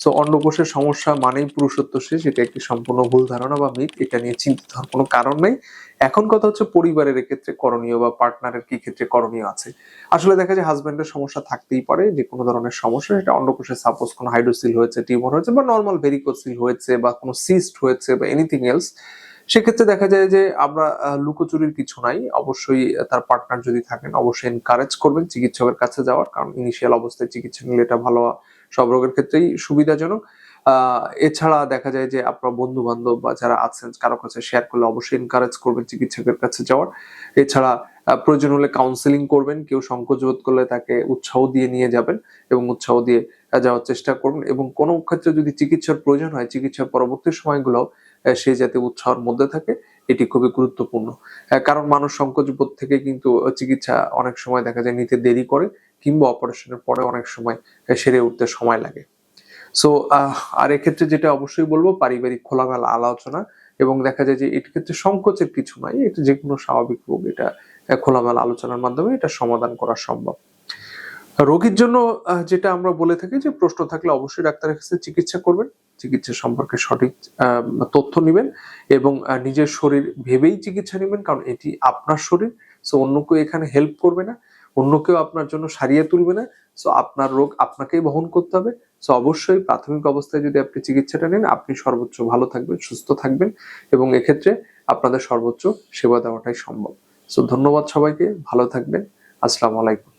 So অন্ডকোষের সমস্যা মানেই পুরুষত্ব শেষ, এটা একটি সম্পূর্ণ ভুল ধারণা বা মিথ। এটা নিয়ে চিন্তিত হওয়ার কোনো কারণ নেই। এখন কথা হচ্ছে পরিবারের ক্ষেত্রে করণীয় বা পার্টনারের কি ক্ষেত্রে করণীয় আছে। আসলে দেখা যায় হাজবেন্ডের সমস্যা থাকতেই পারে, যে কোনো ধরনের সমস্যা, সেটা অন্ডকোষে সাপোজ কোনো হাইড্রোসিল হয়েছে, টিউমার হয়েছে, বা নর্মাল ভেরিকোসিল হয়েছে, বা কোনো সিস্ট হয়েছে, বা এনিথিং এলস। সেক্ষেত্রে দেখা যায় যে আমরা লুকোচুরির কিছু নাই। অবশ্যই তার পার্টনার যদি থাকেন অবশ্যই এনকারেজ করবেন চিকিৎসকের কাছে যাওয়ার, কারণ ইনিশিয়াল অবস্থায় চিকিৎসা নিলে এটা ভালো, সব রোগের ক্ষেত্রেই সুবিধাজনক। এছাড়া দেখা যায় যে আপনার বন্ধু বান্ধব বা যারা আছেন কারো কাছে শেয়ার করলে অবশ্যই এনকারেজ করবেন চিকিৎসকের কাছে যাওয়ার। এছাড়া প্রয়োজন হলে কাউন্সেলিং করবেন, কেউ সংকোচ বোধ করলে তাকে উৎসাহ দিয়ে নিয়ে যাবেন এবং উৎসাহ দিয়ে যাওয়ার চেষ্টা করবেন, এবং কোনো ক্ষেত্রে যদি চিকিৎসার প্রয়োজন হয় চিকিৎসার পরবর্তী সময়গুলো সে যাতে উৎসাহের মধ্যে থাকে, এটি খুবই গুরুত্বপূর্ণ। কারণ মানুষ সংকোচ বোধ থেকে কিন্তু চিকিৎসা অনেক সময় দেখা যায় নিতে দেরি করে, কিংবা অপারেশনের পরে অনেক সময় সেরে উঠতে সময় লাগে। সো আর এক্ষেত্রে যেটা অবশ্যই বলবো, পারিবারিক খোলামেলা আলোচনা, এবং দেখা যায় যে এর ক্ষেত্রে সংকোচের কিছু নাই, এটা যে কোনো স্বাভাবিক রোগ, এটা খোলামেলা আলোচনার মাধ্যমে এটা সমাধান করা সম্ভব। রোগীর জন্য যেটা আমরা বলে থাকি যে প্রশ্ন থাকলে অবশ্যই ডাক্তারের কাছে চিকিৎসা করবেন, চিকিৎসা সম্পর্কে সঠিক তথ্য নিবেন, এবং নিজের শরীর ভেবেই চিকিৎসা নেবেন, কারণ এটি আপনার শরীর। সো অন্য কেউ এখানে হেল্প করবে না, অন্য কেউ আপনার জন্য সারিয়ে তুলবে না। সো আপনার রোগ আপনাকেই বহন করতে হবে। সো অবশ্যই প্রাথমিক অবস্থায় যদি আপনি চিকিৎসাটা নেন, আপনি সর্বোচ্চ ভালো থাকবেন, সুস্থ থাকবেন, এবং এক্ষেত্রে আপনাদের সর্বোচ্চ সেবা দেওয়াটাই সম্ভব। সো ধন্যবাদ সবাইকে, ভালো থাকবেন। আসসালামু আলাইকুম।